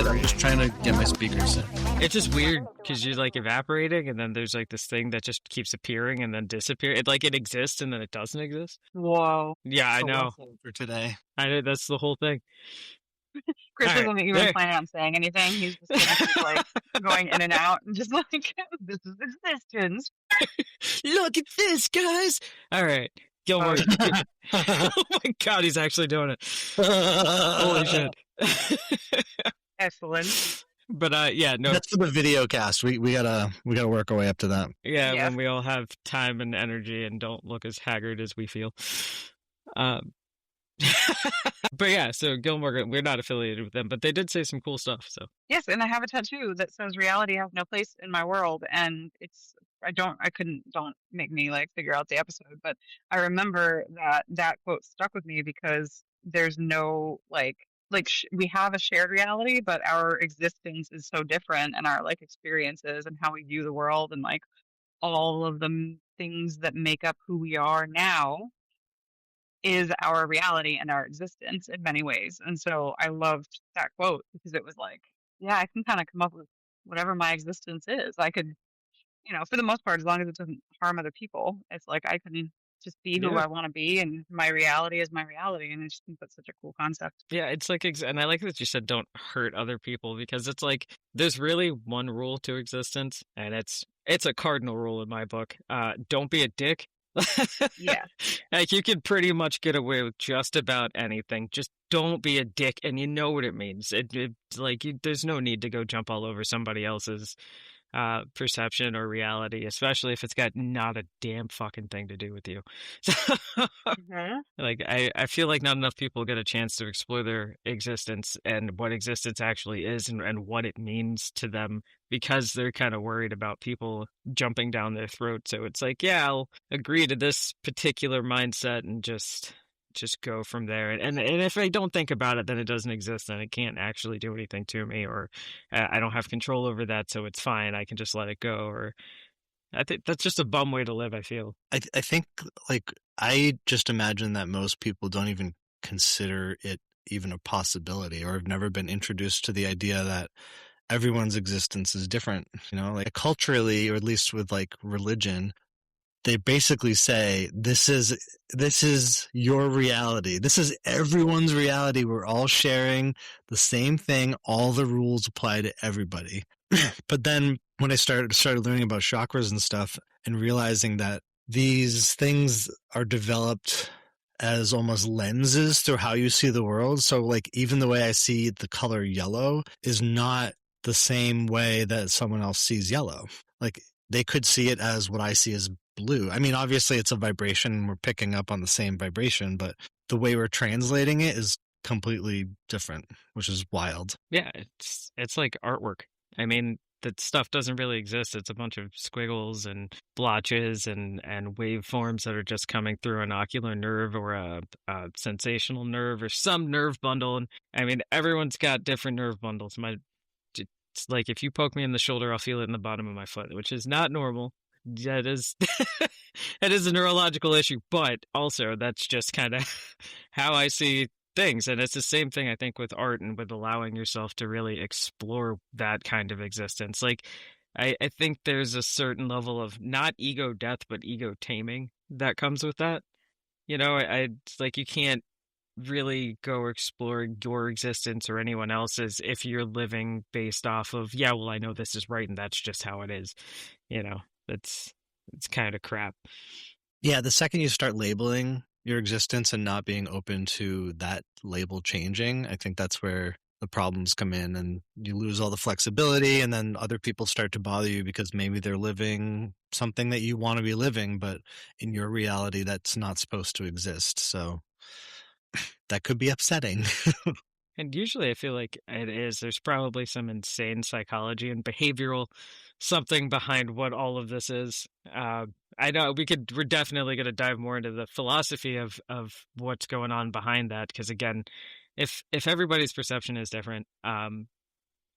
good. I'm just trying to get my speakers in. It's just weird because you're like evaporating, and then there's like this thing that just keeps appearing and then disappear. It like it exists and then it doesn't exist. Whoa. Yeah, I It's a know. lesson for today. I know that's the whole thing. Chris All right, isn't even there. planning on saying anything. He's just gonna keep like going in and out and just like this is existence. Look at this, guys. All right, Gilmore. Oh my God, he's actually doing it. Holy shit. Excellent. But yeah, no. That's for the video cast. We gotta work our way up to that. Yeah, Yeah. when we all have time and energy and don't look as haggard as we feel. But yeah, so Gilmore, we're not affiliated with them, but they did say some cool stuff. So Yes, and I have a tattoo that says reality has no place in my world, and don't make me like figure out the episode, but I remember that quote stuck with me because there's no we have a shared reality, but our existence is so different, and our like experiences and how we view the world and like all of the things that make up who we are now is our reality and our existence in many ways. And so I loved that quote because it was like, yeah, I can kind of come up with whatever my existence is. I could, for the most part, as long as it doesn't harm other people, it's like I can just be who Yeah. I want to be, and my reality is my reality. And I just think that's such a cool concept. yeah, it's like, and I like that you said don't hurt other people, because it's like there's really one rule to existence, and it's a cardinal rule in my book. Don't be a dick. Yeah. Like you can pretty much get away with just about anything. Just don't be a dick, and you know what it means. There's no need to go jump all over somebody else's perception or reality, especially if it's got not a damn fucking thing to do with you. So, Mhm. like I feel like not enough people get a chance to explore their existence and what existence actually is, and what it means to them, because they're kind of worried about people jumping down their throat. So it's like, yeah, I'll agree to this particular mindset and just go from there. And if I don't think about it, then it doesn't exist, and it can't actually do anything to me, or I don't have control over that, so it's fine. I can just let it go. Or I think that's just a bum way to live, I feel. I think like I just imagine that most people don't even consider it even a possibility, or have never been introduced to the idea that everyone's existence is different. Like culturally, or at least with like religion, they basically say this is your reality. This is everyone's reality. We're all sharing the same thing. All the rules apply to everybody. But then when I started learning about chakras and stuff, and realizing that these things are developed as almost lenses through how you see the world. So like even the way I see the color yellow is not the same way that someone else sees yellow. Like they could see it as what I see as blue. I mean, obviously it's a vibration and we're picking up on the same vibration, but the way we're translating it is completely different, which is wild. Yeah, it's like artwork. I mean, that stuff doesn't really exist. It's a bunch of squiggles and blotches and waveforms that are just coming through an ocular nerve or a sensational nerve or some nerve bundle. And I mean, everyone's got different nerve bundles. It's like if you poke me in the shoulder, I'll feel it in the bottom of my foot, which is not normal. That is that is a neurological issue, but also that's just kind of how I see things. And it's the same thing, I think, with art and with allowing yourself to really explore that kind of existence. Like I think there's a certain level of not ego death, but ego taming that comes with that. It's like you can't really go explore your existence or anyone else's if you're living based off of, yeah, well, I know this is right and that's just how it is. It's kind of crap. Yeah, the second you start labeling your existence and not being open to that label changing, I think that's where the problems come in, and you lose all the flexibility, and then other people start to bother you because maybe they're living something that you want to be living, but in your reality that's not supposed to exist. So that could be upsetting. And usually I feel like it is. There's probably some insane psychology and behavioral something behind what all of this is. I know we're definitely going to dive more into the philosophy of what's going on behind that. Because again, if everybody's perception is different, I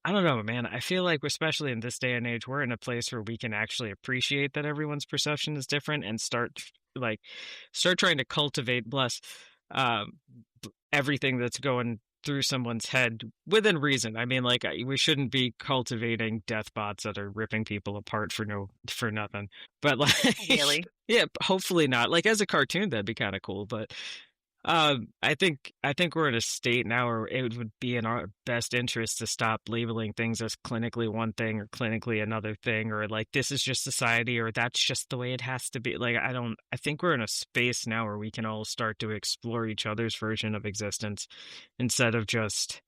don't know, man. I feel like, especially in this day and age, we're in a place where we can actually appreciate that everyone's perception is different and start trying to cultivate, bless, everything that's going through someone's head within reason. I mean, like we shouldn't be cultivating death bots that are ripping people apart for nothing. But like, Ideally. yeah, hopefully not. Like as a cartoon, that'd be kind of cool. But I think we're in a state now where it would be in our best interest to stop labeling things as clinically one thing or clinically another thing, or like this is just society, or that's just the way it has to be. Like I think we're in a space now where we can all start to explore each other's version of existence instead of just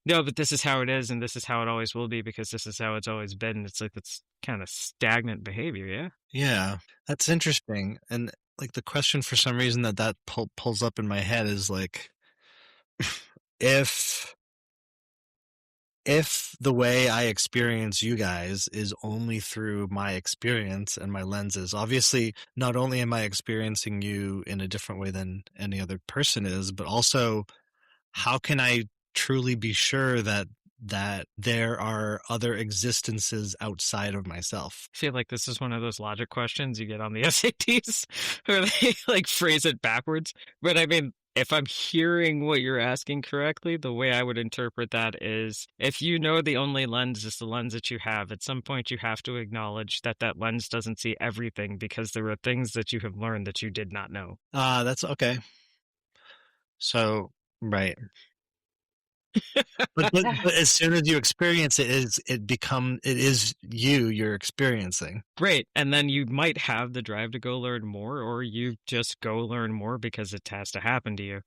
no, but this is how it is and this is how it always will be because this is how it's always been. It's like that's kind of stagnant behavior, yeah. Yeah, that's interesting. And like the question for some reason that pulls up in my head is like, if if the way I experience you guys is only through my experience and my lenses, obviously not only am I experiencing you in a different way than any other person is, but also how can I truly be sure that there are other existences outside of myself? I feel like this is one of those logic questions you get on the SATs where they like phrase it backwards. But I mean, if I'm hearing what you're asking correctly, the way I would interpret that is if you know the only lens is the lens that you have, at some point you have to acknowledge that that lens doesn't see everything because there are things that you have learned that you did not know. That's okay. So, right. But as soon as you experience it, it is you're experiencing. Great. And then you might have the drive to go learn more, or you just go learn more because it has to happen to you.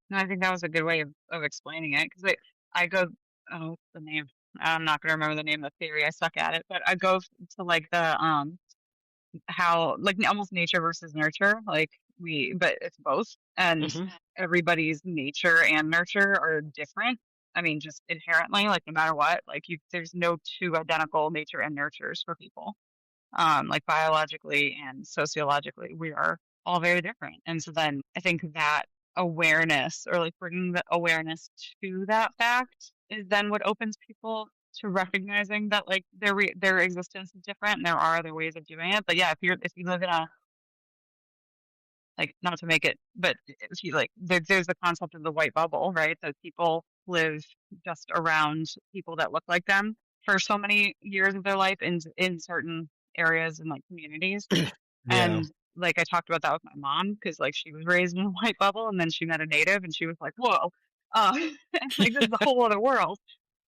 No, I think that was a good way of explaining it because I go, oh, what's the name? I'm not going to remember the name of the theory. I suck at it, but I go to like the how like almost nature versus nurture, like but it's both, and Hmm. everybody's nature and nurture are different. I mean, just inherently, like no matter what, like there's no two identical nature and nurtures for people. Like biologically and sociologically, we are all very different. And so then I think that awareness or like bringing the awareness to that fact is then what opens people to recognizing that like their existence is different and there are other ways of doing it. But yeah, if you live in a like not to make it, but if you like there's the concept of the white bubble, right? That people live just around people that look like them for so many years of their life in certain areas and like communities. Yeah. And like I talked about that with my mom because like she was raised in a white bubble and then she met a native and she was like, whoa, like this is a whole other world.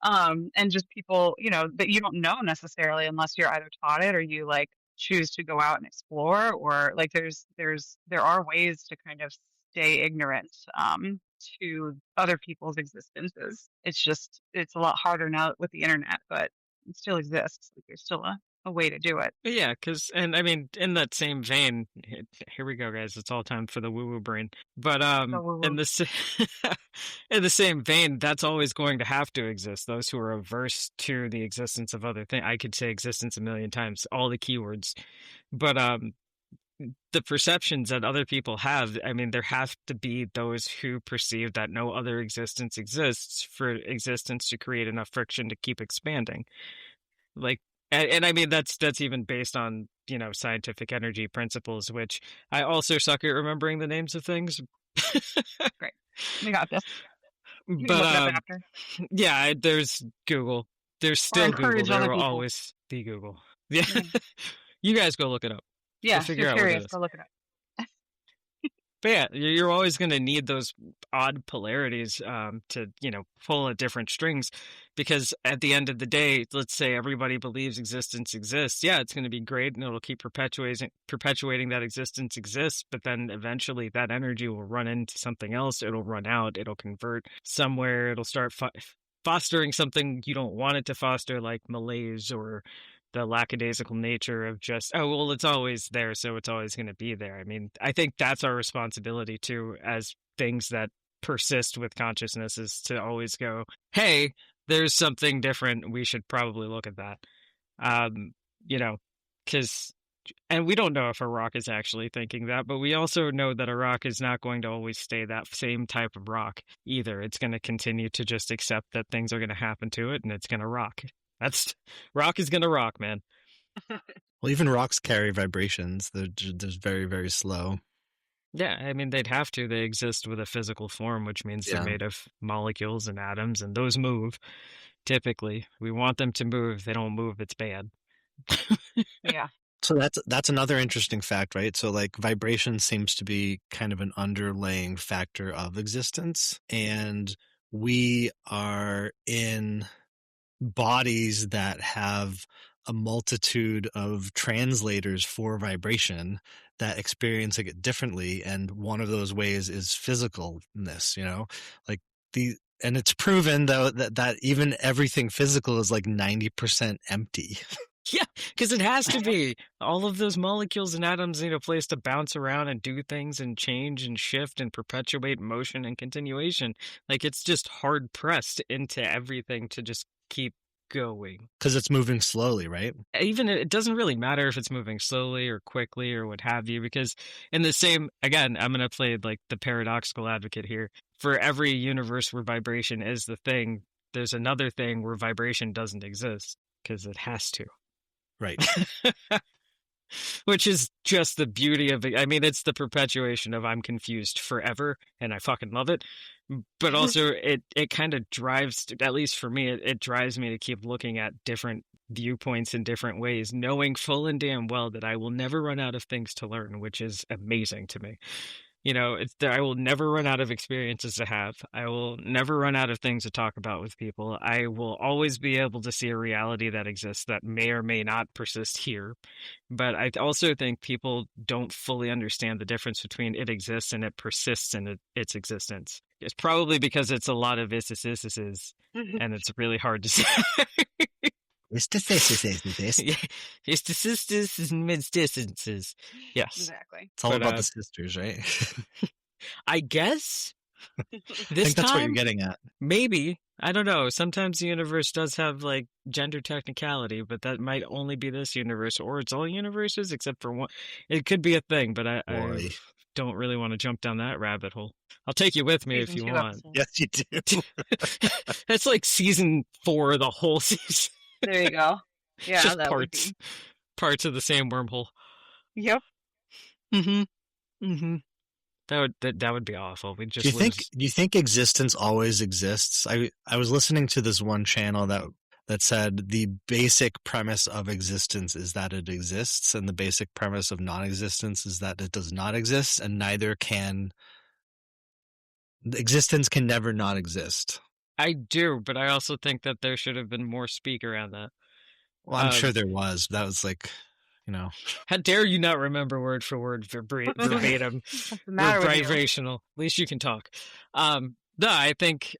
And just people, that you don't know necessarily unless you're either taught it or you like choose to go out and explore or like there are ways to kind of stay ignorant to other people's existences. It's a lot harder now with the internet, but it still exists. Like there's still a way to do it. Yeah, and I mean, in that same vein, here we go, guys. It's all time for the woo-woo brain. But in So this, in the same vein, that's always going to have to exist. Those who are averse to the existence of other things, I could say existence a million times, all the keywords. But the perceptions that other people have, I mean, there have to be those who perceive that no other existence exists for existence to create enough friction to keep expanding. Like, and I mean that's even based on scientific energy principles, which I also suck at remembering the names of things. great. We got this. You can But look it up after. yeah, there's Google. There's Or still Google. encourage There other will people. always be Google. Yeah, Yeah. you guys go look it up. Go Yeah, if you're figure out what it curious, is. go look it up. But yeah, you're always going to need those odd polarities to, pull at different strings because at the end of the day, let's say everybody believes existence exists. Yeah, it's going to be great and it'll keep perpetuating that existence exists, but then eventually that energy will run into something else. It'll run out, it'll convert somewhere, it'll start fostering something you don't want it to foster, like malaise or the lackadaisical nature of just, oh, well, it's always there, so it's always going to be there. I mean, I think that's our responsibility too, as things that persist with consciousness, is to always go, hey, there's something different. We should probably look at that. Um, you know, because, and we don't know if a rock is actually thinking that, but we also know that a rock is not going to always stay that same type of rock either. It's going to continue to just accept that things are going to happen to it and it's going to rock. That's rock is gonna rock, man. Well, even rocks carry vibrations. They're just very, very slow. Yeah, I mean, they'd have to. They exist with a physical form, which means they're Yeah. made of molecules and atoms, and those move. Typically, we want them to move. If they don't move, it's bad. Yeah. So that's another interesting fact, right? So like vibration seems to be kind of an underlying factor of existence, and we are in bodies that have a multitude of translators for vibration that experience it differently, and one of those ways is physicalness, like the and it's proven though that even everything physical is like 90% empty. Yeah, because it has to Yep. be. All of those molecules and atoms need a place to bounce around and do things and change and shift and perpetuate motion and continuation. Like it's just hard pressed into everything to just keep going. Because it's moving slowly, right? Even it doesn't really matter if it's moving slowly or quickly or what have you, because in the same, again, I'm going to play like the paradoxical advocate here. For every universe where vibration is the thing, there's another thing where vibration doesn't exist because it has to. Right. Which is just the beauty of it. I mean, it's the perpetuation of I'm confused forever, and I fucking love it. But also, it kind of drives, at least for me, it drives me to keep looking at different viewpoints in different ways, knowing full and damn well that I will never run out of things to learn, which is amazing to me. I will never run out of experiences to have. I will never run out of things to talk about with people. I will always be able to see a reality that exists that may or may not persist here. But I also think people don't fully understand the difference between it exists and it persists in its existence. It's probably because it's a lot of is, and it's really hard to say. It's the Yeah, it's the sisters and mid distances. Yes, Exactly. It's all but about the sisters, right? I guess I this think that's what you're time getting at. maybe. I don't know. Sometimes the universe does have like gender technicality, but that might only be this universe, or it's all universes except for one. It could be a thing, but I Boy. don't really want to jump down that rabbit hole. I'll take you with me if Season you 2 want. episode. Yes, you do. That's like season 4 of the whole season. There you go. Yeah, Just that would be. parts of the same wormhole. Yep. Mm-hmm. Mm-hmm. That would be awful. We'd Do just lose. you think existence always exists? I was listening to this one channel that said the basic premise of existence is that it exists, and the basic premise of non-existence is that it does not exist, and existence can never not exist. I do, but I also think that there should have been more speak around that. Well, I'm sure there was. That was like, How dare you not remember word for word verbatim, What's the matter with you? vibrational? At least you can talk. No, I think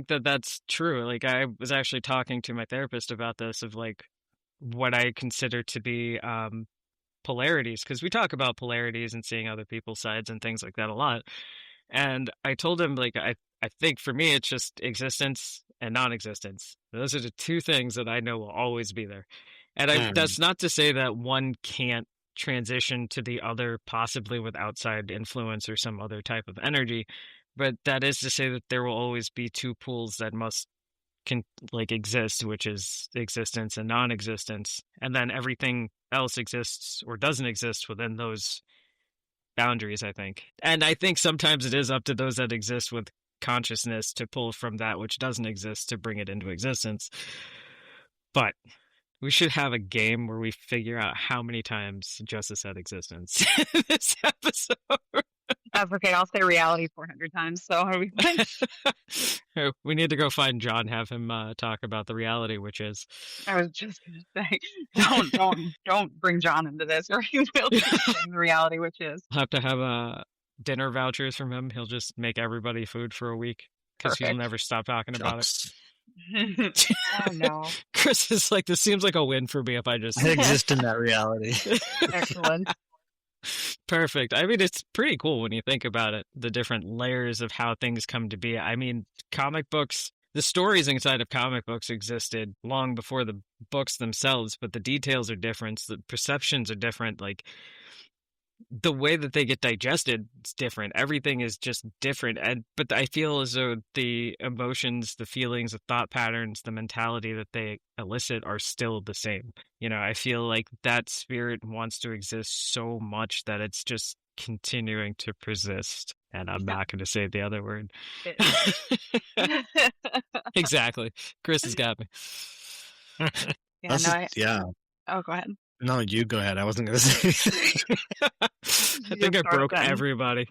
that's true. Like I was actually talking to my therapist about this of like what I consider to be polarities, because we talk about polarities and seeing other people's sides and things like that a lot. And I told him like I think for me it's just existence and non-existence. Those are the two things that I know will always be there. And that's not to say that one can't transition to the other, possibly with outside influence or some other type of energy, but that is to say that there will always be two pools that can like exist, which is existence and non-existence, and then everything else exists or doesn't exist within those boundaries, I think. And I think sometimes it is up to those that exist with consciousness to pull from that which doesn't exist to bring it into existence. But we should have a game where we figure out how many times Justice said existence in this episode. That's okay. I'll say reality 400 times. So are we fine? We need to go find John, have him talk about the reality, which is. I was just gonna say, don't bring John into this, or he will be saying the reality, which is. I'll have to have dinner vouchers from him. He'll just make everybody food for a week because he'll never stop talking about it. Oh no. Chris is like, this seems like a win for me if I just exist in that reality. Excellent. Perfect. I mean, it's pretty cool when you think about it, the different layers of how things come to be. I mean, comic books, the stories inside of comic books existed long before the books themselves, but the details are different, the perceptions are different, like the way that they get digested is different. Everything is just different. But I feel as though the emotions, the feelings, the thought patterns, the mentality that they elicit are still the same. I feel like that spirit wants to exist so much that it's just continuing to persist. And I'm Yeah. not going to say the other word. Is. Exactly. Chris has got me. Yeah, That's no, just, yeah. oh, go ahead. No, you go ahead. I wasn't going to say anything. I You think I start broke then. everybody.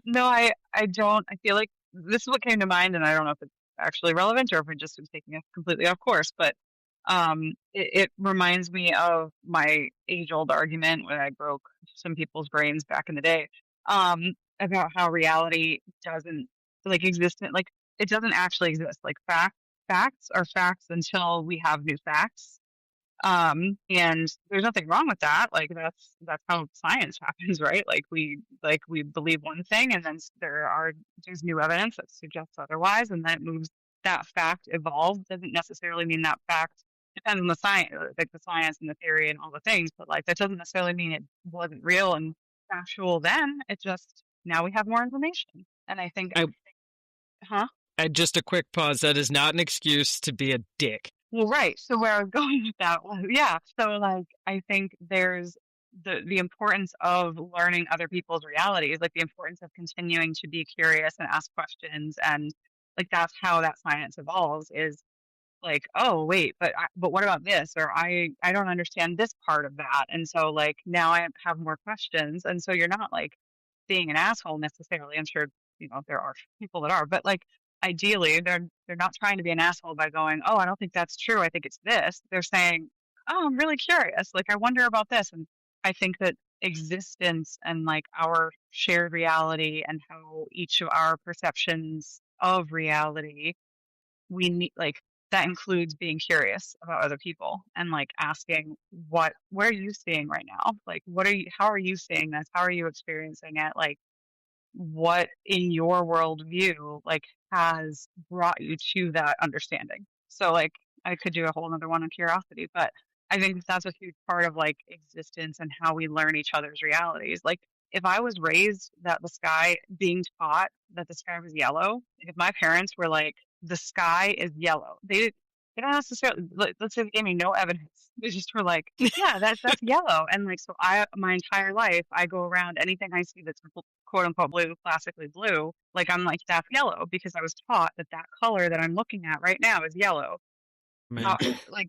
No, I don't. I feel like this is what came to mind, and I don't know if it's actually relevant or if it just was taking us completely off course, but it reminds me of my age-old argument when I broke some people's brains back in the day, about how reality doesn't like exist, like it doesn't actually exist. Like facts are facts until we have new facts. And there's nothing wrong with that. Like that's how science happens, right? Like we believe one thing and then there's new evidence that suggests otherwise, and that moves that fact evolved doesn't necessarily mean that fact depends on the science, like the science and the theory and all the things, but like that doesn't necessarily mean it wasn't real and factual then. It just now we have more information. And I think, I, huh? just a quick pause. That is not an excuse to be a dick. Well, right. So where I was going with that was, yeah. So like, I think there's the importance of learning other people's realities, like the importance of continuing to be curious and ask questions, and like that's how that science evolves. Is like, oh wait, but what about this? Or I don't understand this part of that, and so like now I have more questions, and so you're not like being an asshole necessarily. I'm sure there are people that are, but like ideally they're not trying to be an asshole by going, oh, I don't think that's true, I think it's this. They're saying, oh, I'm really curious, like I wonder about this. And I think that existence and like our shared reality and how each of our perceptions of reality, we need like that includes being curious about other people and like asking what are you seeing right now, like how are you seeing this, how are you experiencing it, like what in your worldview like has brought you to that understanding. So like I could do a whole another one on curiosity, but I think that's a huge part of like existence and how we learn each other's realities. Like if I was raised that the sky, being taught that the sky was yellow, if my parents were like, the sky is yellow, they don't necessarily, let's say they gave me no evidence. They just were like, yeah, that's yellow. And like, so my entire life, I go around anything I see that's quote unquote blue, classically blue, like I'm like, that's yellow because I was taught that color that I'm looking at right now is yellow. Man. Like,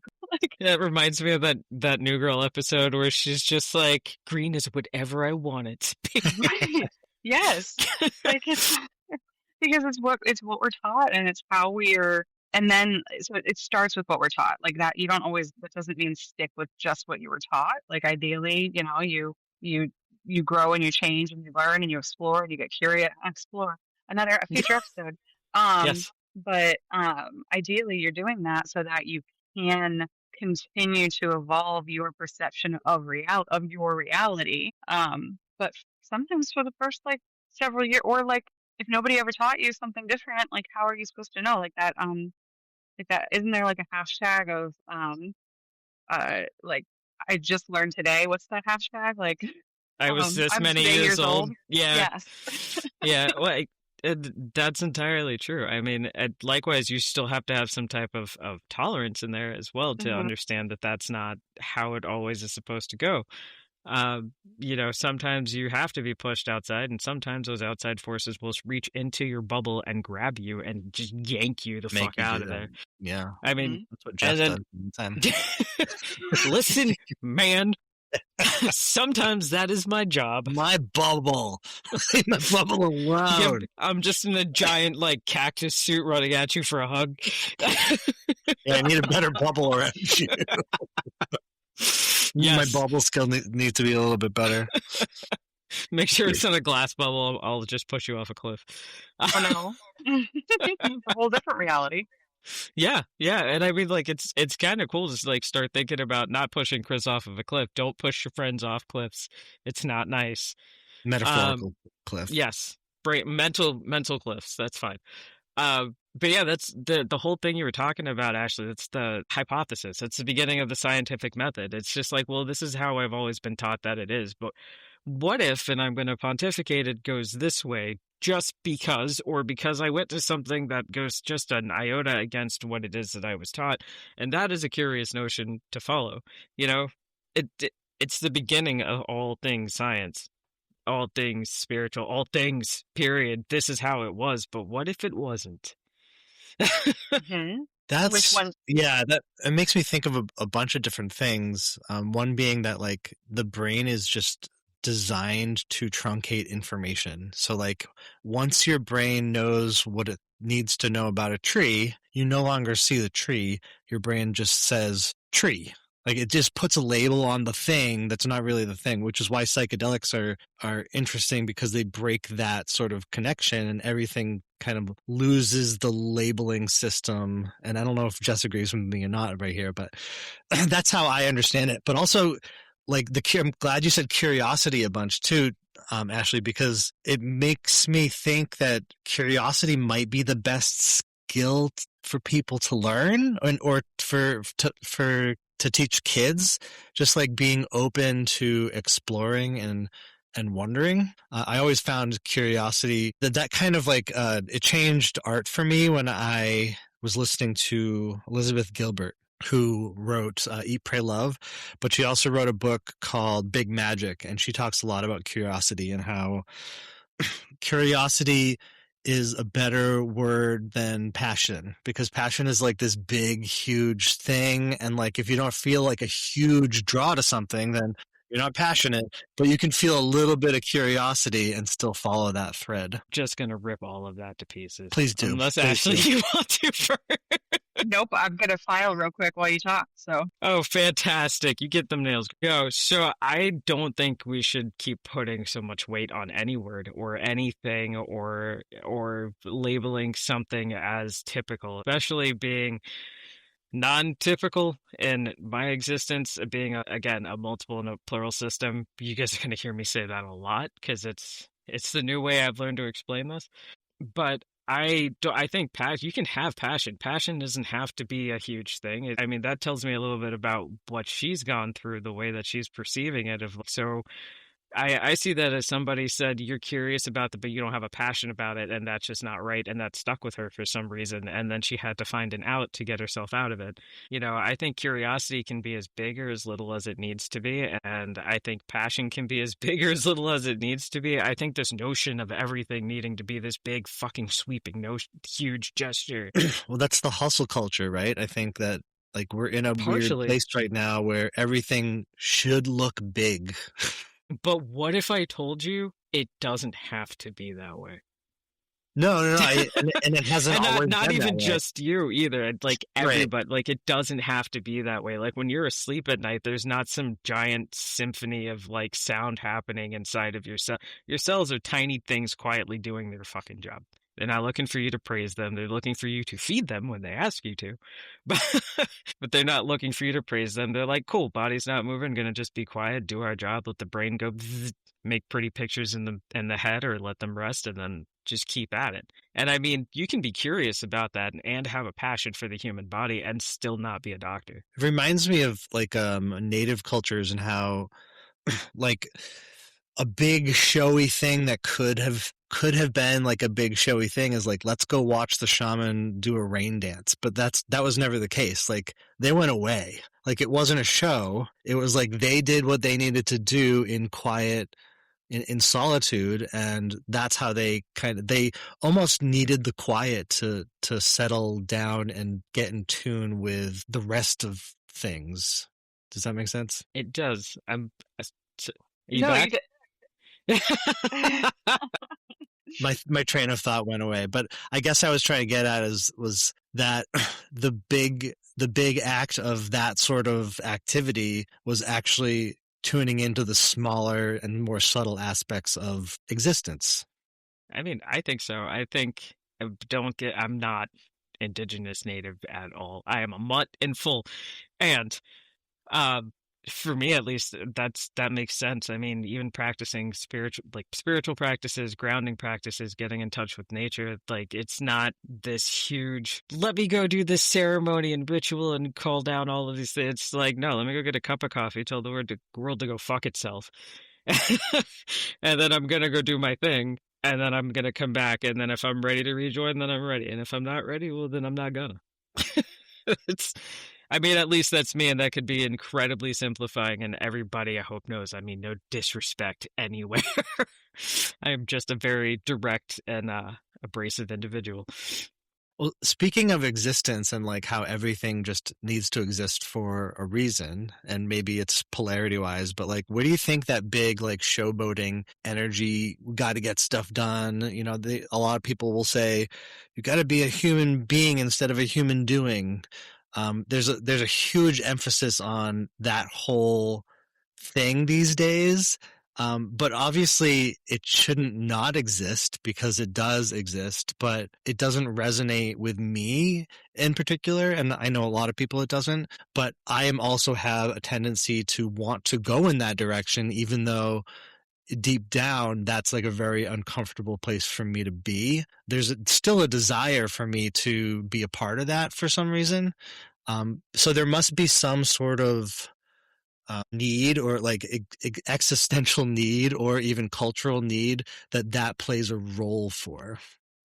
Yeah, it reminds me of that New Girl episode where she's just like, green is whatever I want it to be. right. Yes. Like it's because it's what we're taught, and it's how we're, and then so it starts with what we're taught. Like that you don't always, that doesn't mean stick with just what you were taught. Like ideally, you grow and you change and you learn and you explore and you get curious. Explore another a future episode. Yes. But ideally you're doing that so that you can continue to evolve your perception of your reality. But sometimes for the first like several years, or like if nobody ever taught you something different, like how are you supposed to know? Like that, isn't there like a hashtag of like I just learned today? What's that hashtag? Like I was this I'm many today years old. Yeah. Yes. Yeah. Well, that's entirely true. I mean, likewise, you still have to have some type of tolerance in there as well to Hmm. understand that that's not how it always is supposed to go. Sometimes you have to be pushed outside, and sometimes those outside forces will reach into your bubble and grab you and just yank you the Make fuck you out do of that. there. Yeah. I mean, That's what and Jeff then does all the time. listen, man, sometimes that is my job. My bubble. Leave my bubble Yeah, alone. I'm just in a giant like cactus suit running at you for a hug. Yeah, I need a better bubble around you. My Yes. bubble skill needs to be a little bit better. Make sure it's in a glass bubble. I'll just push you off a cliff. Oh no. It's a whole different reality. Yeah, and I mean, like, it's kind of cool to like start thinking about not pushing Chris off of a cliff. Don't push your friends off cliffs. It's not nice. Metaphorical cliff. Yes, mental cliffs. That's fine. But yeah, that's the whole thing you were talking about, Ashley. That's the hypothesis. It's the beginning of the scientific method. It's just like, well, this is how I've always been taught that it is. But what if, and I'm going to pontificate, it goes this way just because, or because I went to something that goes just an iota against what it is that I was taught. And that is a curious notion to follow. You know, It's the beginning of all things science, all things spiritual, all things, period. This is how it was, but what if it wasn't? Hmm. Which That's one? yeah, that it makes me think of a bunch of different things. One being that like the brain is just designed to truncate information. So like once your brain knows what it needs to know about a tree, you no longer see the tree. Your brain just says tree. Like it just puts a label on the thing that's not really the thing, which is why psychedelics are interesting because they break that sort of connection and everything kind of loses the labeling system. And I don't know if Jess agrees with me or not right here, but that's how I understand it. But also, like I'm glad you said curiosity a bunch too, Ashley, because it makes me think that curiosity might be the best skill for people to learn or to teach kids, just like being open to exploring and wondering. I always found curiosity that kind of like it changed art for me when I was listening to Elizabeth Gilbert, who wrote Eat, Pray, Love, but she also wrote a book called Big Magic, and she talks a lot about curiosity and how curiosity is a better word than passion, because passion is like this big, huge thing. And like, if you don't feel like a huge draw to something, then you're not passionate, but you can feel a little bit of curiosity and still follow that thread. Just gonna rip all of that to pieces. Please do. Unless Please Ashley, do. you want to first. Nope, I'm gonna file real quick while you talk. So, Oh, fantastic. You get them nails. Yo, so I don't think we should keep putting so much weight on any word or anything or labeling something as typical, especially being non-typical in my existence, being again a multiple and a plural system. You guys are going to hear me say that a lot because it's the new way I've learned to explain this. But I think you can have passion. Passion doesn't have to be a huge thing. I mean, that tells me a little bit about what she's gone through, the way that she's perceiving it. So I see that as somebody said, you're curious about it, but you don't have a passion about it, and that's just not right. And that stuck with her for some reason. And then she had to find an out to get herself out of it. I think curiosity can be as big or as little as it needs to be. And I think passion can be as big or as little as it needs to be. I think this notion of everything needing to be this big, fucking sweeping, no huge gesture. Well, that's the hustle culture, right? I think that like we're in a weird Partially. place right now where everything should look big. But what if I told you it doesn't have to be that way? No. And it hasn't And not always not been that even way. just you either. Like Right. everybody, like it doesn't have to be that way. Like when you're asleep at night, there's not some giant symphony of like sound happening inside of your cell. Your cells are tiny things quietly doing their fucking job. They're not looking for you to praise them. They're looking for you to feed them when they ask you to. But but they're not looking for you to praise them. They're like, cool, body's not moving, gonna just be quiet, do our job, let the brain go make pretty pictures in the head or let them rest and then just keep at it. And I mean, you can be curious about that and have a passion for the human body and still not be a doctor. It reminds me of like native cultures and how like a big showy thing that could have been like a big showy thing is like, let's go watch the shaman do a rain dance. But that was never the case. Like they went away. Like it wasn't a show. It was like they did what they needed to do in quiet, in solitude, and that's how they almost needed the quiet to settle down and get in tune with the rest of things. Does that make sense? It does. Are you no, you back? did. My train of thought went away, but I guess I was trying to get at was that the big act of that sort of activity was actually tuning into the smaller and more subtle aspects of existence. I mean, I think so. I think I'm not indigenous native at all. I am a mutt in full. And Um, for me at least, that makes sense. I mean, even practicing spiritual practices, grounding practices, getting in touch with nature, like it's not this huge, let me go do this ceremony and ritual and call down all of these things. It's like, no, let me go get a cup of coffee, tell the world to go fuck itself. And then I'm gonna go do my thing, and then I'm gonna come back, and then if I'm ready to rejoin, then I'm ready. And if I'm not ready, well then I'm not gonna. It's I mean, at least that's me, and that could be incredibly simplifying, and everybody I hope knows. I mean, no disrespect anywhere. I am just a very direct and abrasive individual. Well, speaking of existence and like how everything just needs to exist for a reason, and maybe it's polarity wise, but like, where do you think that big like showboating energy, got to get stuff done? You know, a lot of people will say, you got to be a human being instead of a human doing. There's a huge emphasis on that whole thing these days. But obviously it shouldn't not exist because it does exist, but it doesn't resonate with me in particular. And I know a lot of people it doesn't, but I am also have a tendency to want to go in that direction, even though deep down, that's like a very uncomfortable place for me to be. There's still a desire for me to be a part of that for some reason. So there must be some sort of need or like existential need or even cultural need that plays a role for.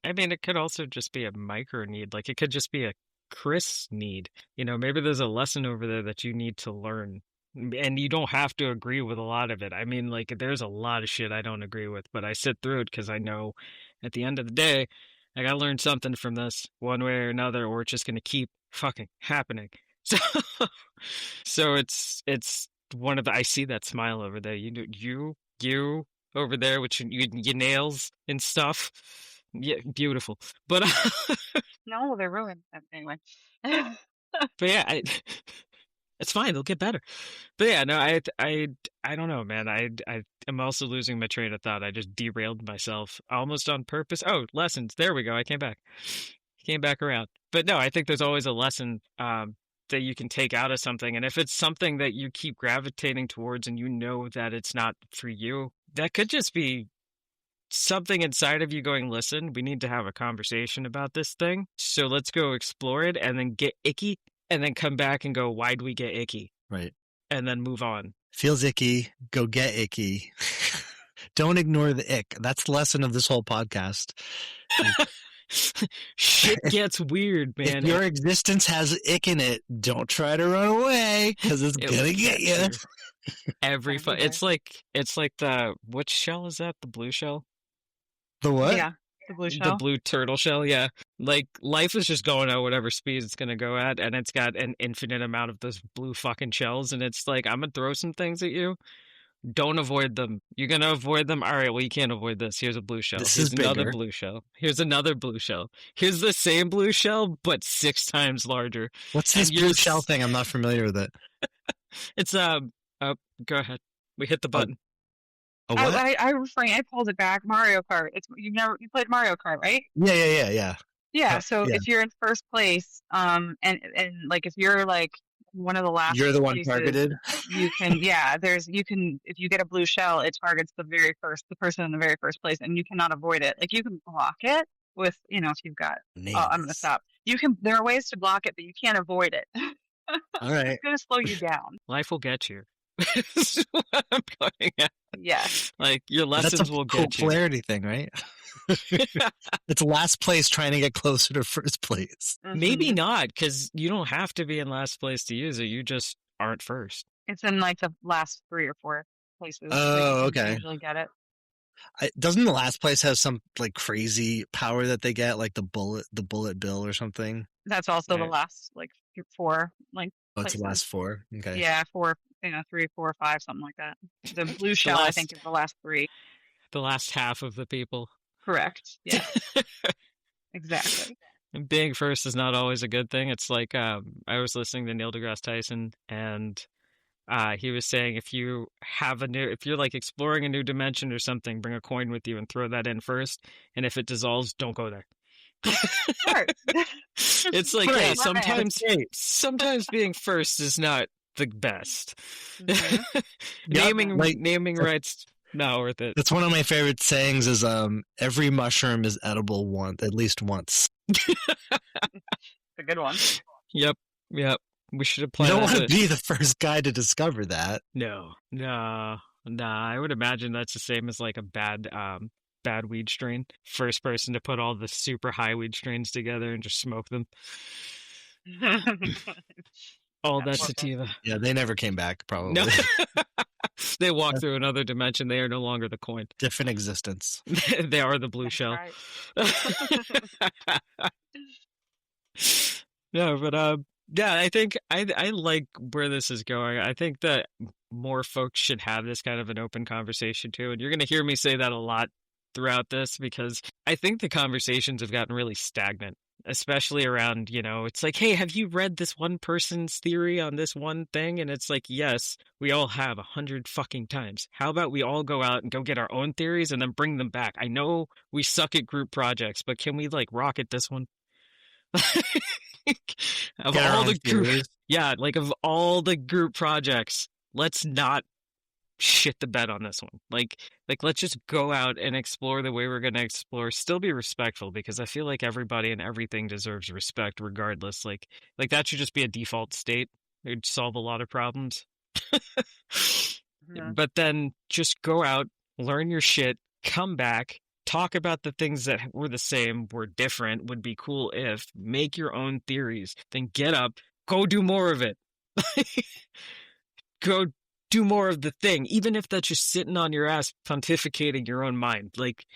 I mean, it could also just be a micro need. Like, it could just be a Chris need. You know, maybe there's a lesson over there that you need to learn. And you don't have to agree with a lot of it. I mean, like, there's a lot of shit I don't agree with, but I sit through it because I know at the end of the day, I gotta learn something from this one way or another, or it's just gonna keep fucking happening. So, so it's one of the, I see that smile over there. You over there with your nails and stuff. Yeah, beautiful. But No, they're ruined. Anyway. but yeah, it's fine. They'll get better. But yeah, no, I don't know, man. I am also losing my train of thought. I just derailed myself almost on purpose. Oh, lessons. There we go. I came back around. But no, I think there's always a lesson that you can take out of something, and if it's something that you keep gravitating towards, and you know that it's not for you, that could just be something inside of you going, listen, we need to have a conversation about this thing. So let's go explore it and then get icky and then come back and go, why'd we get icky? Right. And then move on. Feels icky. Go get icky. Don't ignore the ick. That's the lesson of this whole podcast. Shit gets weird, man. If your existence has ick in it, don't try to run away because it's gonna get you. It's like the, which shell is that? The blue shell? The what? Yeah, the blue shell. The blue turtle shell, yeah. Like, life is just going at whatever speed it's gonna go at, and it's got an infinite amount of those blue fucking shells, and it's like, I'm gonna throw some things at you. Don't avoid them. You're gonna avoid them? All right, well, you can't avoid this. Here's a blue shell. Here's another blue shell. Here's another blue shell. Here's the same blue shell, but 6 times larger. What's this blue shell thing? I'm not familiar with it. It's, oh, go ahead. We hit the button. Oh, what? I refrain. I pulled it back. Mario Kart. You played Mario Kart, right? Yeah. Yeah. So if you're in first place, and like if you're like one of the last, you're the one targeted. You can, if you get a blue shell, it targets the person in the very first place, and you cannot avoid it. Like, you can block it with, if you've got. I'm gonna stop. There are ways to block it, but you can't avoid it. All right. It's gonna slow you down. Life will get you. That's what I'm going at. Yeah. Like, your lessons will get you. That's a polarity thing, right? It's last place trying to get closer to first place. Mm-hmm. Maybe not, because you don't have to be in last place to use it. You just aren't first. It's in like the last 3 or 4 places. Oh, okay. Usually get it. Doesn't the last place have some like crazy power that they get, like the bullet bill or something? That's also the last like 4 like. Oh, it's the last 4. Okay. Yeah, 4. 3, 4, 5, something like that. The blue shell, I think, is the last 3. The last half of the people. Correct. Yeah. Exactly. And being first is not always a good thing. It's like, I was listening to Neil deGrasse Tyson, and he was saying, if you're like exploring a new dimension or something, bring a coin with you and throw that in first. And if it dissolves, don't go there. It's like, hey, sometimes being first is not the best. Mm-hmm. Naming rights, not worth it. That's one of my favorite sayings is every mushroom is edible at least once. A good one. Yep. We should apply. You don't want to be the first guy to discover that. No. I would imagine that's the same as like a bad weed strain. First person to put all the super high weed strains together and just smoke them. All That that poor sativa. person. Yeah, they never came back, No. probably. They walk A through another dimension. They are no longer the coin. different existence. They are the blue That's shell. right. No, but yeah, I think I like where this is going. I think that more folks should have this kind of an open conversation too. And you're going to hear me say that a lot throughout this because I think the conversations have gotten really stagnant, especially around, it's like, hey, have you read this one person's theory on this one thing? And it's like, yes, we all have 100 fucking times. How about we all go out and go get our own theories and then bring them back? I know we suck at group projects, but can we like rocket this one? Of Get our all own the group, theories. yeah, like of all the group projects, let's not shit the bed on this one. Like let's just go out and explore the way we're going to explore. Still be respectful because I feel like everybody and everything deserves respect regardless. Like that should just be a default state. It'd solve a lot of problems. Mhm. But then just go out, learn your shit, come back, talk about the things that were the same, were different, would be cool if, make your own theories, then get up, go do more of it. Go do more of the thing, even if that's just sitting on your ass pontificating your own mind. Like,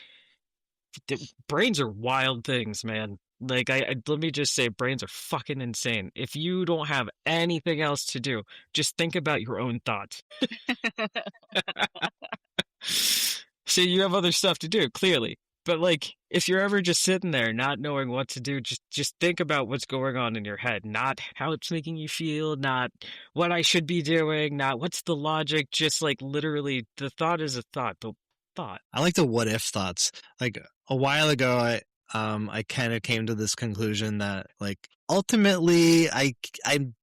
brains are wild things, man. Like, let me just say, brains are fucking insane. If you don't have anything else to do, just think about your own thoughts. So you have other stuff to do, clearly. But like, if you're ever just sitting there not knowing what to do, just think about what's going on in your head, not how it's making you feel, not what I should be doing, not what's the logic, just like literally the thought is a thought, but thought. I like the what if thoughts. Like a while ago, I kind of came to this conclusion that like ultimately I'm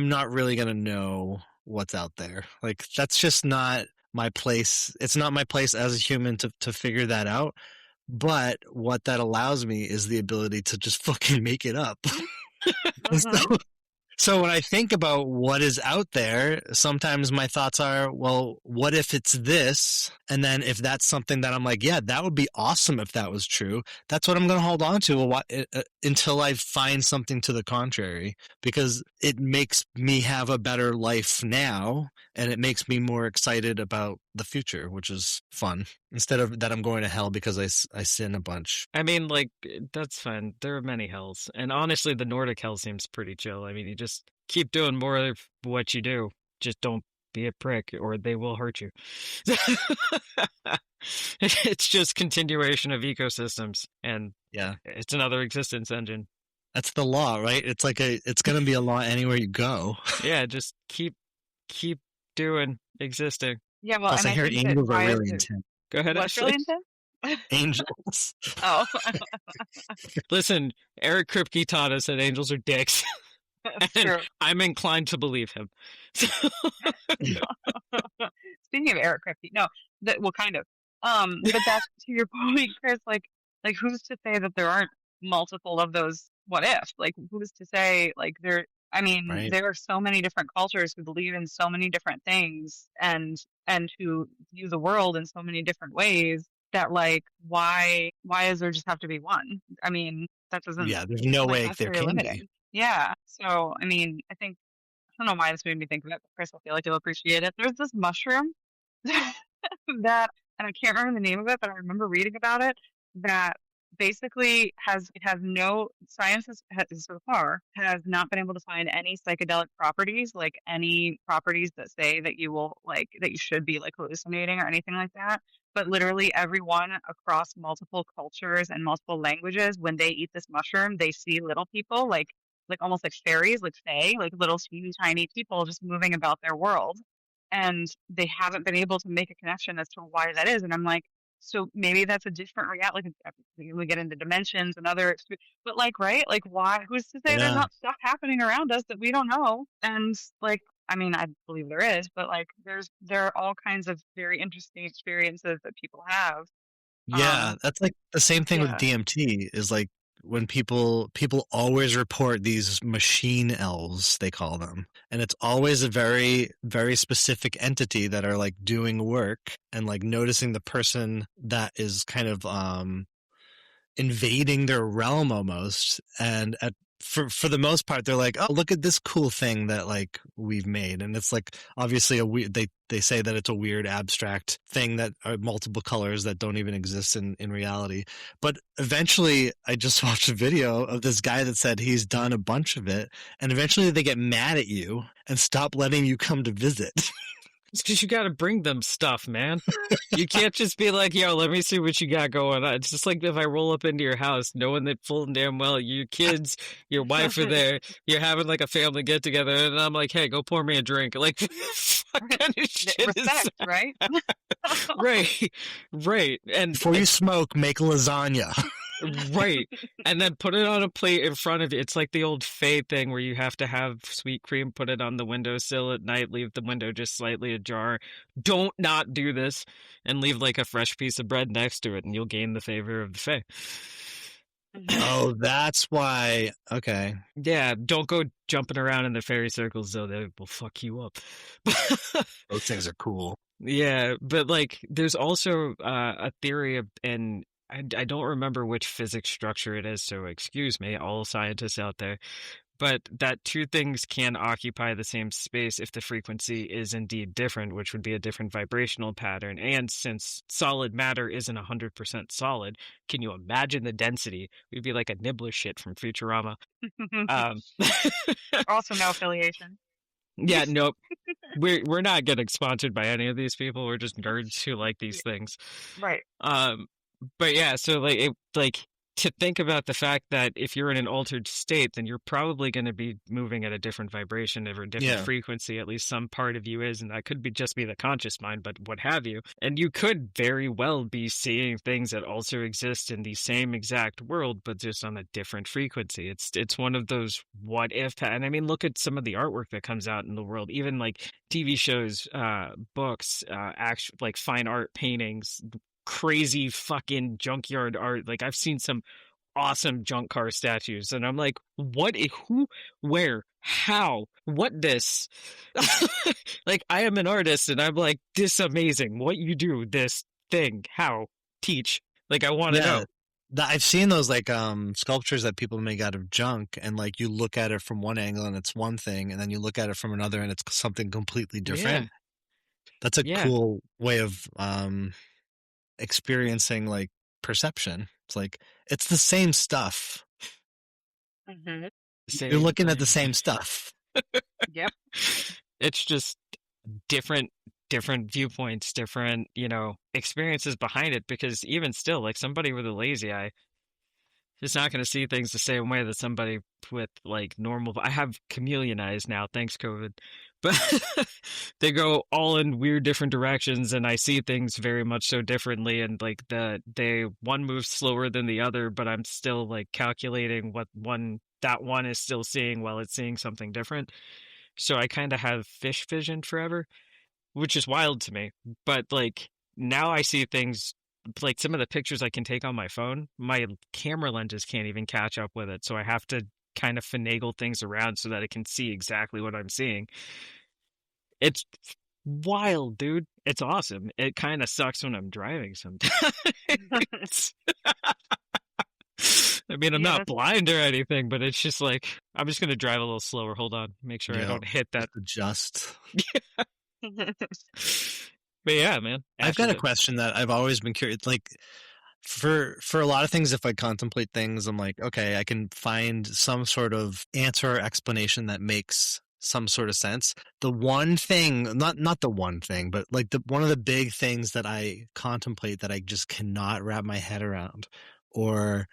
not really gonna know what's out there. Like that's just not my place. It's not my place as a human to figure that out. But what that allows me is the ability to just fucking make it up. Mhm. So when I think about what is out there, sometimes my thoughts are, well, what if it's this? And then if that's something that I'm like, yeah, that would be awesome if that was true. That's what I'm going to hold on to until I find something to the contrary, because it makes me have a better life now, and it makes me more excited about the future, which is fun. Instead of that I'm going to hell because I sin a bunch. I mean, like, that's fine. There are many hells. And honestly, the Nordic hell seems pretty chill. I mean, you just keep doing more of what you do. Just don't be a prick or they will hurt you. It's just continuation of ecosystems and Yeah. it's another existence engine. That's the law, right? It's like it's going to be a law anywhere you go. Yeah, just keep doing existing. Yeah, well, Plus, and I I hear think that angels are why is really it intense. Go ahead, what's Ashley. really intense? Angels. Oh, Listen, Eric Kripke taught us that angels are dicks, that's and true. I'm inclined to believe him. Speaking of Eric Kripke, no, that well, kind of. But that's to your point, Chris. Like who's to say that there aren't multiple of those what if? Like, who's to say like there? I mean, Right. there are so many different cultures who believe in so many different things, and who view the world in so many different ways. That like, why does there just have to be one? I mean, that doesn't Yeah, there's no like way that's there very can be. limiting. Yeah. So I mean, I don't know why this made me think of it, but Chris, I feel like you'll appreciate it. There's this mushroom that, and I can't remember the name of it, but I remember reading about it, that basically has no science so far has not been able to find any psychedelic properties, like any properties that say that you will like that you should be like hallucinating or anything like that. But literally everyone across multiple cultures and multiple languages, when they eat this mushroom, they see little people like almost like fairies, like fae, like little teeny tiny people just moving about their world. And they haven't been able to make a connection as to why that is. And I'm like, so maybe that's a different reality. Like, we get into dimensions and other, but like, right? Like, why? Who's to say there's Yeah. not stuff happening around us that we don't know? And like, I mean, I believe there is, but like, there are all kinds of very interesting experiences that people have. Yeah, Um, that's like the same thing with yeah, DMT is like when people always report these machine elves, they call them. And it's always a very, very specific entity that are like doing work and like noticing the person that is kind of invading their realm almost. And for the most part, they're like, oh, look at this cool thing that like we've made, and it's like obviously a weird. They say that it's a weird abstract thing that are multiple colors that don't even exist in reality. But eventually, I just watched a video of this guy that said he's done a bunch of it, and eventually they get mad at you and stop letting you come to visit. It's because you got to bring them stuff, man. You can't just be like, yo, let me see what you got going on. It's just like if I roll up into your house, knowing that full and damn well your kids, your wife are there, you're having like a family get together, and I'm like, hey, go pour me a drink. Like, what kind of shit is Respect, that? right? Right, right. And Before you smoke, make lasagna. right. And then put it on a plate in front of you. It's like the old Faye thing where you have to have sweet cream, put it on the windowsill at night, leave the window just slightly ajar. Don't not do this and leave like a fresh piece of bread next to it, and you'll gain the favor of the Fae. Oh, that's why. Okay. Yeah, don't go jumping around in the fairy circles, though. They will fuck you up. Those things are cool. Yeah, but like there's also a theory of, and I don't remember which physics structure it is, so excuse me, all scientists out there, but that two things can occupy the same space if the frequency is indeed different, which would be a different vibrational pattern. And since solid matter isn't 100% solid, can you imagine the density? We'd be like a nibbler shit from Futurama. Um, Also, no affiliation. yeah, nope. We're not getting sponsored by any of these people. We're just nerds who like these things. Right. But yeah, so like to think about the fact that if you're in an altered state, then you're probably going to be moving at a different vibration or a different frequency. At least some part of you is, and that could be just be the conscious mind, but what have you. And you could very well be seeing things that also exist in the same exact world, but just on a different frequency. It's one of those what if, and I mean, look at some of the artwork that comes out in the world, even like TV shows, books, actual like fine art paintings, crazy fucking junkyard art. Like I've seen some awesome junk car statues, and I'm like, what? Who? Where? How? What? This? Like I am an artist, and I'm like, this amazing. What you do? This thing? How? Teach? Like I want to know. I've seen those like sculptures that people make out of junk, and like you look at it from one angle and it's one thing, and then you look at it from another and it's something completely different. Yeah. That's a cool way of experiencing like perception. It's like it's the same stuff. Mm-hmm. You're looking at the same stuff. Yep. It's just different viewpoints, different, experiences behind it, because even still, like somebody with a lazy eye is not going to see things the same way that somebody with like normal. I have chameleon eyes now, thanks COVID, but they go all in weird different directions, and I see things very much so differently. And like one moves slower than the other, but I'm still like calculating what that one is still seeing while it's seeing something different. So I kind of have fish vision forever, which is wild to me. But like now I see things. Like some of the pictures I can take on my phone, my camera lenses can't even catch up with it. So I have to kind of finagle things around so that I can see exactly what I'm seeing. It's wild, dude. It's awesome. It kind of sucks when I'm driving sometimes. I mean, I'm not blind or anything, but it's just like, I'm just going to drive a little slower. Hold on. Make sure I don't hit that. Adjust. But yeah, man. I've got a question that I've always been curious. Like for a lot of things, if I contemplate things, I'm like, okay, I can find some sort of answer or explanation that makes some sort of sense. The one thing, not the one thing, but like one of the big things that I contemplate that I just cannot wrap my head around, or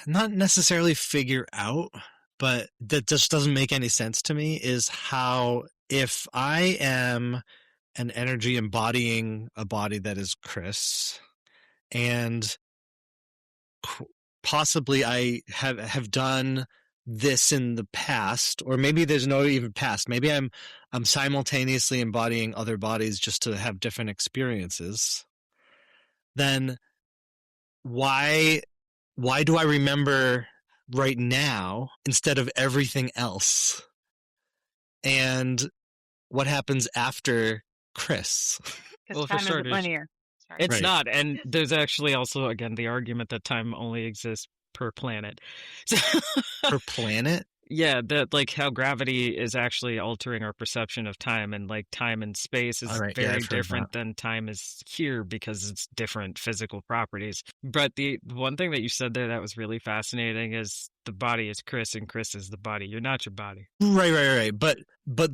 not necessarily figure out, but that just doesn't make any sense to me, is how if I am an energy embodying a body that is Chris, and possibly I have done this in the past, or maybe there's no even past. Maybe I'm simultaneously embodying other bodies just to have different experiences. Then why do I remember right now instead of everything else? And what happens after Chris? Because time isn't linear. It's not. And there's actually also, again, the argument that time only exists per planet. So, Per planet? yeah, that like how gravity is actually altering our perception of time, and like time and space All is right. Yeah, very I've heard that. different than time is here because it's different physical properties. But the one thing that you said there that was really fascinating is the body is Chris and Chris is the body. You're not your body. Right. But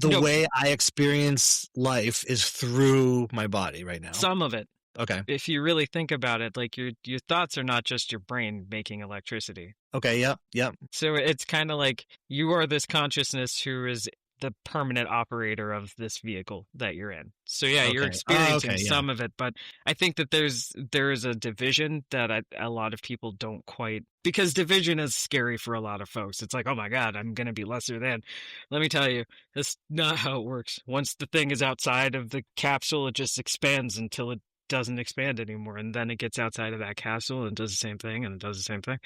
the No, way I experience life is through my body right now. some of it. Okay. If you really think about it, like your thoughts are not just your brain making electricity. Okay. Yep. So it's kind of like you are this consciousness who is the permanent operator of this vehicle that you're in. So yeah, you're Okay. Oh, experiencing okay. Yeah. some of it, but I think that there is a division that a lot of people don't quite, because division is scary for a lot of folks. It's like, oh my God, I'm going to be lesser than. Let me tell you, that's not how it works. Once the thing is outside of the capsule, it just expands until it doesn't expand anymore, and then it gets outside of that capsule and does the same thing, and it does the same thing.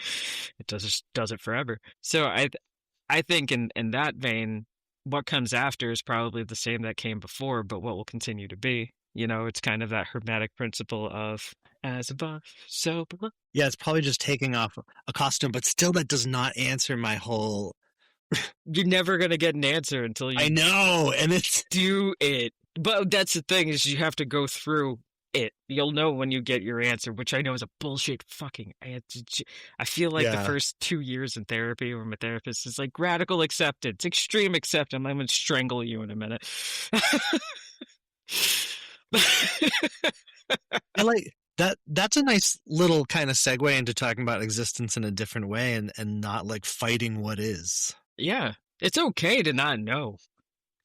It does it forever. So I think in that vein, what comes after is probably the same that came before, but what will continue to be. You know, it's kind of that hermetic principle of as above, so below. Yeah, it's probably just taking off a costume, but still that does not answer my whole. You're never gonna get an answer until I you know, and it's do it. But that's the thing, is you have to go through it. You'll know when you get your answer, which I know is a bullshit fucking answer. I feel like the yeah. first 2 years in therapy where my therapist is like, radical acceptance, extreme acceptance. I'm going to strangle you in a minute. I like that. That's a nice little kind of segue into talking about existence in a different way, and not like fighting what is. Yeah, it's okay to not know.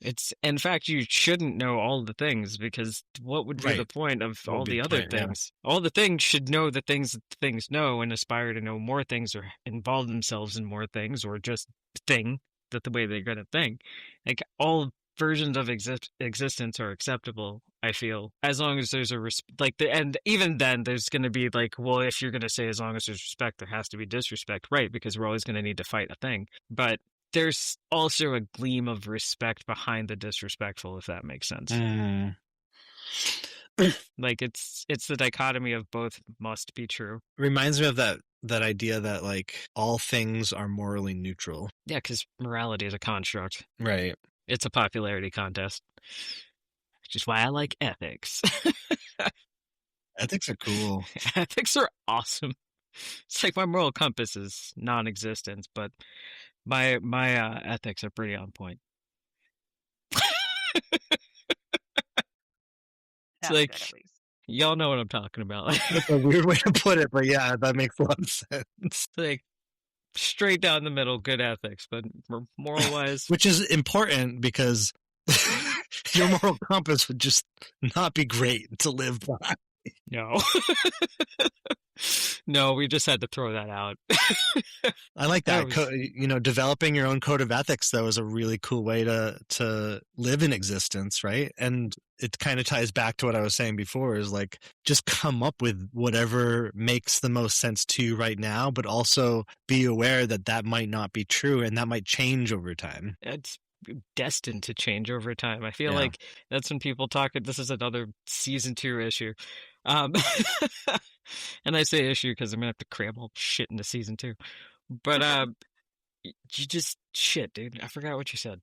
It's, in fact, you shouldn't know all the things, because what would be Right. the point of What would all be the the other point? Yeah. things? All the things should know the things that the things know and aspire to know more things or involve themselves in more things, or just think that the way they're going to think. Like, all versions of existence are acceptable, I feel, as long as there's a and even then there's going to be like, well, if you're going to say as long as there's respect, there has to be disrespect, right? Because we're always going to need to fight a thing. But there's also a gleam of respect behind the disrespectful, if that makes sense. Mm. Like it's the dichotomy of both must be true. Reminds me of that idea that like all things are morally neutral. Yeah, because morality is a construct. Right. It's a popularity contest, which is why I like ethics. Ethics are cool. Ethics are awesome. It's like my moral compass is non-existent, but my ethics are pretty on point. It's That's like, good, at least. y'all know what I'm talking about. That's a weird way to put it, but yeah, that makes a lot of sense. It's like straight down the middle, good ethics, but moral wise, Which is important because your moral compass would just not be great to live by. no. No, we just had to throw that out. I like that. was- Developing your own code of ethics, though, is a really cool way to live in existence, right? And it kind of ties back to what I was saying before, is like, just come up with whatever makes the most sense to you right now, but also be aware that that might not be true and that might change over time. It's destined to change over time. I feel Yeah. like that's when people talk. This is another season 2 issue. And I say issue because I'm gonna have to cram all shit into season 2. But you just shit, dude. I forgot what you said.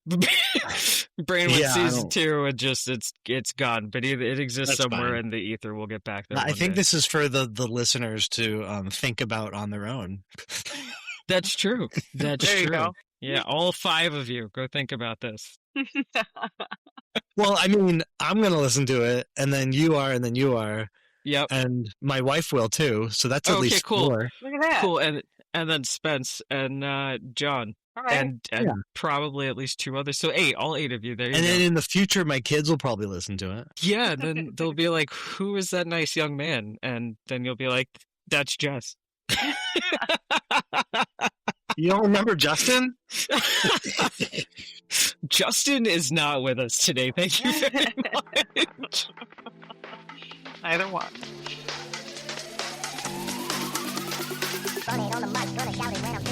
Brain went Yeah, I season don't- 2 and just it's gone, but it exists That's somewhere fine. in the ether. We'll get back there. I one think day. this is for the listeners to think about on their own. That's true. That's There you true. go. Yeah, all 5 of you go think about this. Well, I mean, I'm going to listen to it, and then you are, and then you are, Yep. and my wife will too. So that's at Okay, least cool. 4. Look at that. Cool. And then Spence and John All right. and Yeah. probably at least 2 others. So 8, all 8 of you. There you And go. then in the future, my kids will probably listen to it. Yeah, then they'll be like, "Who is that nice young man?" And then you'll be like, "That's Jess." You don't remember Justin? Justin is not with us today. Thank you very much. Neither one. Funny on the mic, gonna shout it when I'm